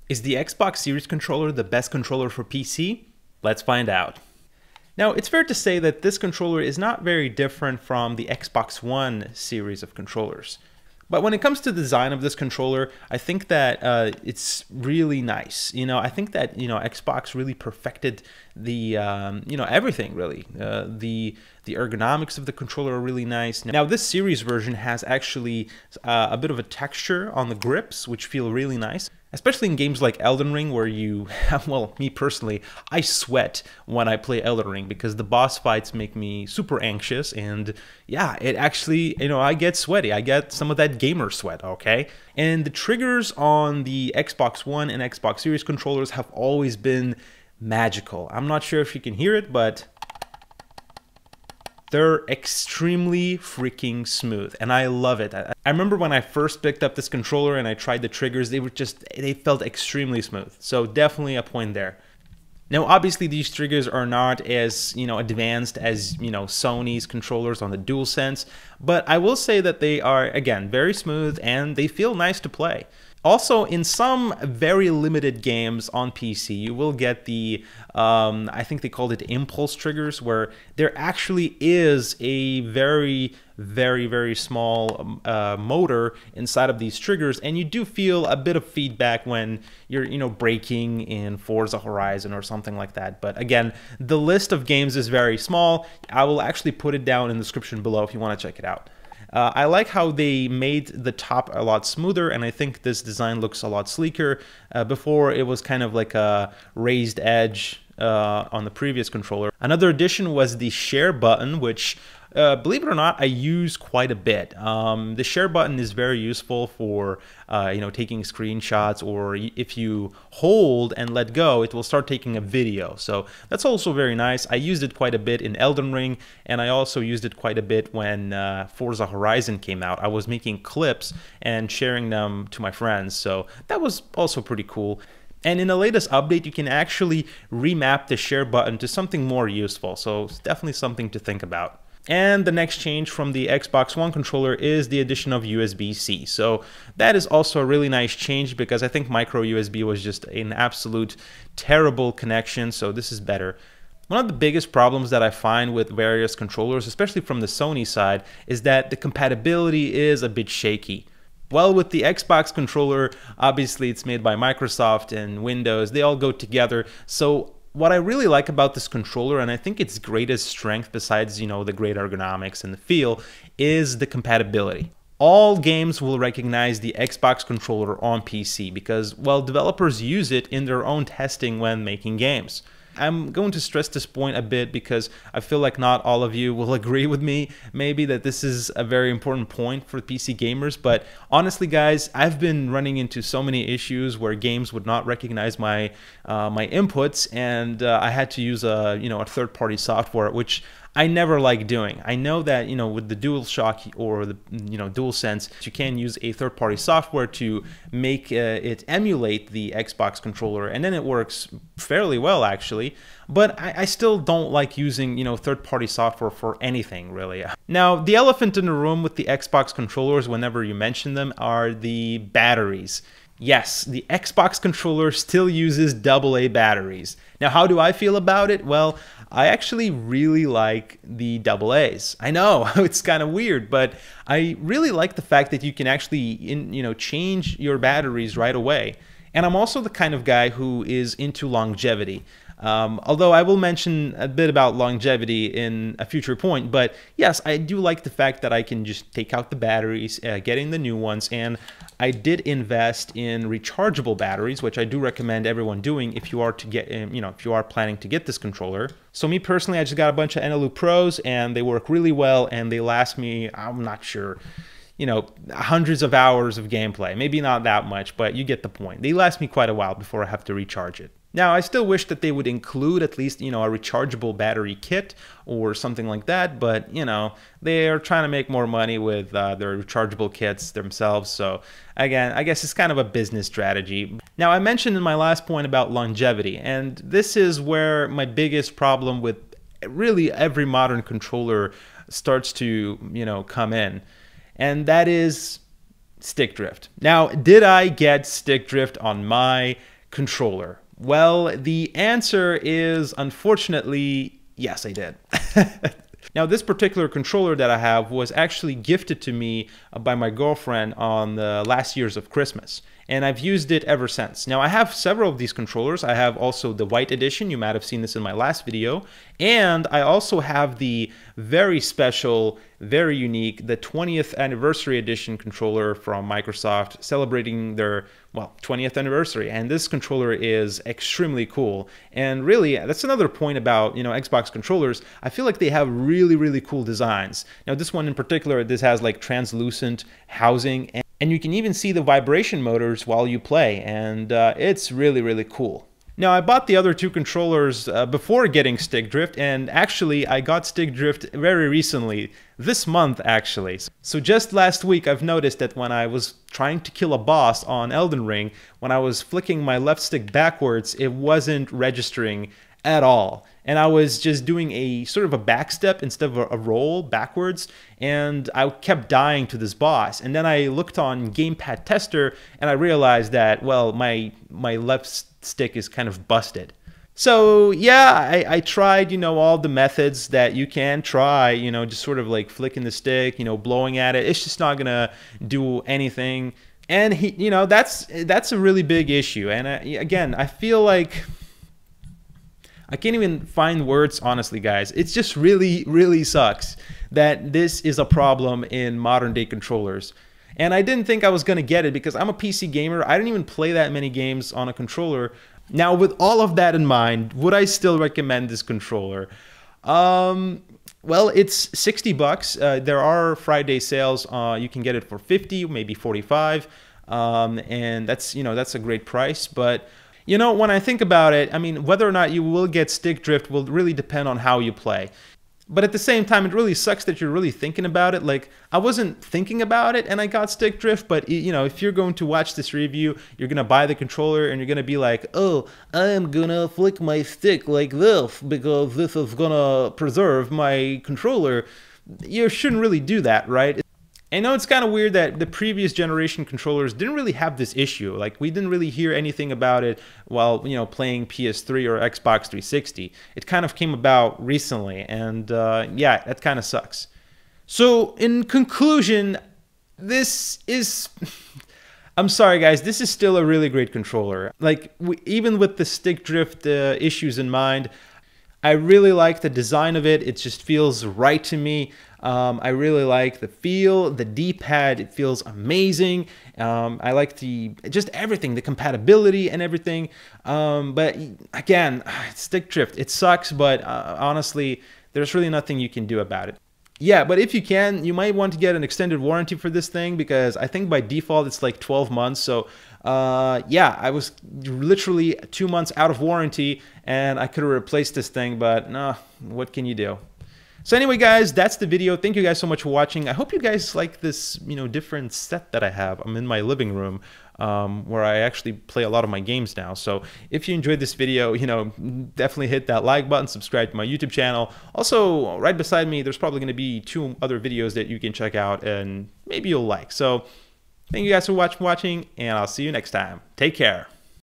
Is the Xbox Series controller the best controller for PC? Let's find out. Now, it's fair to say that this controller is not very different from the Xbox One series of controllers. But when it comes to the design of this controller, I think that it's really nice. I think that Xbox really perfected the everything really. The ergonomics of the controller are really nice. Now, this series version has actually a bit of a texture on the grips, which feel really nice. Especially in games like Elden Ring, where well, me personally, I sweat when I play Elden Ring because the boss fights make me super anxious, and yeah, it actually, I get sweaty. I get some of that gamer sweat, okay? And the triggers on the Xbox One and Xbox Series controllers have always been magical. I'm not sure if you can hear it, but they're extremely freaking smooth, and I love it. I remember when I first picked up this controller and I tried the triggers, they felt extremely smooth. So definitely a point there. Now, obviously, these triggers are not as, advanced as, Sony's controllers on the DualSense, but I will say that they are, again, very smooth and they feel nice to play. Also, in some very limited games on PC, you will get the, I think they called it impulse triggers, where there actually is a very, very, very small motor inside of these triggers, and you do feel a bit of feedback when you're, braking in Forza Horizon or something like that. But again, the list of games is very small. I will actually put it down in the description below if you want to check it out. I like how they made the top a lot smoother, and I think this design looks a lot sleeker. Before, it was kind of like a raised edge on the previous controller. Another addition was the share button, which, believe it or not, I use quite a bit. The share button is very useful for taking screenshots, or if you hold and let go, it will start taking a video. So that's also very nice. I used it quite a bit in Elden Ring, and I also used it quite a bit when Forza Horizon came out. I was making clips and sharing them to my friends, so that was also pretty cool. And in the latest update, you can actually remap the share button to something more useful, so it's definitely something to think about. And the next change from the Xbox One controller is the addition of USB-C. So that is also a really nice change because I think micro USB was just an absolute terrible connection, so this is better. One of the biggest problems that I find with various controllers, especially from the Sony side, is that the compatibility is a bit shaky. Well, with the Xbox controller, obviously it's made by Microsoft and Windows. They all go together. So what I really like about this controller, and I think its greatest strength besides, the great ergonomics and the feel, is the compatibility. All games will recognize the Xbox controller on PC because, well, developers use it in their own testing when making games. I'm going to stress this point a bit because I feel like not all of you will agree with me, maybe, that this is a very important point for PC gamers. But honestly, guys, I've been running into so many issues where games would not recognize my inputs, and I had to use a third-party software, which I never like doing. I know that, with the DualShock or the, DualSense, you can use a third-party software to make it emulate the Xbox controller, and then it works fairly well, actually. But I still don't like using, third-party software for anything, really. Now, the elephant in the room with the Xbox controllers, whenever you mention them, are the batteries. Yes, the Xbox controller still uses AA batteries. Now, how do I feel about it? Well, I actually really like the AA's. I know, it's kind of weird, but I really like the fact that you can actually, change your batteries right away. And I'm also the kind of guy who is into longevity. Although I will mention a bit about longevity in a future point, but yes, I do like the fact that I can just take out the batteries, get in the new ones, and I did invest in rechargeable batteries, which I do recommend everyone doing if you are to get, if you are planning to get this controller. So me personally, I just got a bunch of Eneloop Pros, and they work really well, and they last me, I'm not sure, hundreds of hours of gameplay. Maybe not that much, but you get the point. They last me quite a while before I have to recharge it. Now, I still wish that they would include at least, a rechargeable battery kit or something like that, but, they're trying to make more money with their rechargeable kits themselves, so again, I guess it's kind of a business strategy. Now, I mentioned in my last point about longevity, and this is where my biggest problem with really every modern controller starts to, come in, and that is stick drift. Now, did I get stick drift on my controller? Well, the answer is unfortunately, yes, I did. Now, this particular controller that I have was actually gifted to me by my girlfriend on the last year's of Christmas, and I've used it ever since. Now, I have several of these controllers. I have also the white edition. You might have seen this in my last video. And I also have the very special, very unique, the 20th anniversary edition controller from Microsoft, celebrating their, well, 20th anniversary. And this controller is extremely cool. And really, that's another point about, Xbox controllers. I feel like they have really, really cool designs. Now, this one in particular, this has like translucent housing, and you can even see the vibration motors while you play, and it's really, really cool. Now, I bought the other two controllers before getting stick drift, and actually I got stick drift very recently, this month actually. So just last week I've noticed that when I was trying to kill a boss on Elden Ring, when I was flicking my left stick backwards, it wasn't registering at all. And I was just doing a sort of a back step instead of a roll backwards, and I kept dying to this boss. And then I looked on Gamepad Tester and I realized that, well, my left stick is kind of busted. So yeah, I tried, all the methods that you can try, just sort of like flicking the stick, blowing at it. It's just not gonna do anything. And that's a really big issue. And again, I feel like I can't even find words, honestly, guys. It just really, really sucks that this is a problem in modern day controllers. And I didn't think I was going to get it because I'm a PC gamer. I don't even play that many games on a controller. Now, with all of that in mind, would I still recommend this controller? Well, it's 60 bucks. There are Friday sales. You can get it for 50, maybe 45. And that's a great price. But when I think about it, I mean, whether or not you will get stick drift will really depend on how you play. But at the same time, it really sucks that you're really thinking about it. Like, I wasn't thinking about it and I got stick drift, but if you're going to watch this review, you're going to buy the controller and you're going to be like, oh, I'm going to flick my stick like this because this is going to preserve my controller. You shouldn't really do that, right? I know it's kind of weird that the previous generation controllers didn't really have this issue. Like, we didn't really hear anything about it while, playing PS3 or Xbox 360. It kind of came about recently, and yeah, that kind of sucks. So, in conclusion, this is... I'm sorry, guys, this is still a really great controller. Like, even with the stick drift issues in mind, I really like the design of it. It just feels right to me. I really like the feel, the D-pad, it feels amazing. I like just everything, the compatibility and everything. But again, stick drift, it sucks, but honestly, there's really nothing you can do about it. Yeah, but if you can, you might want to get an extended warranty for this thing because I think by default it's like 12 months. So yeah, I was literally 2 months out of warranty and I could have replaced this thing, but no, what can you do? So anyway, guys, that's the video. Thank you guys so much for watching. I hope you guys like this, different set that I have. I'm in my living room where I actually play a lot of my games now. So if you enjoyed this video, definitely hit that like button, subscribe to my YouTube channel. Also, right beside me, there's probably going to be 2 other videos that you can check out and maybe you'll like. So thank you guys for watching, and I'll see you next time. Take care.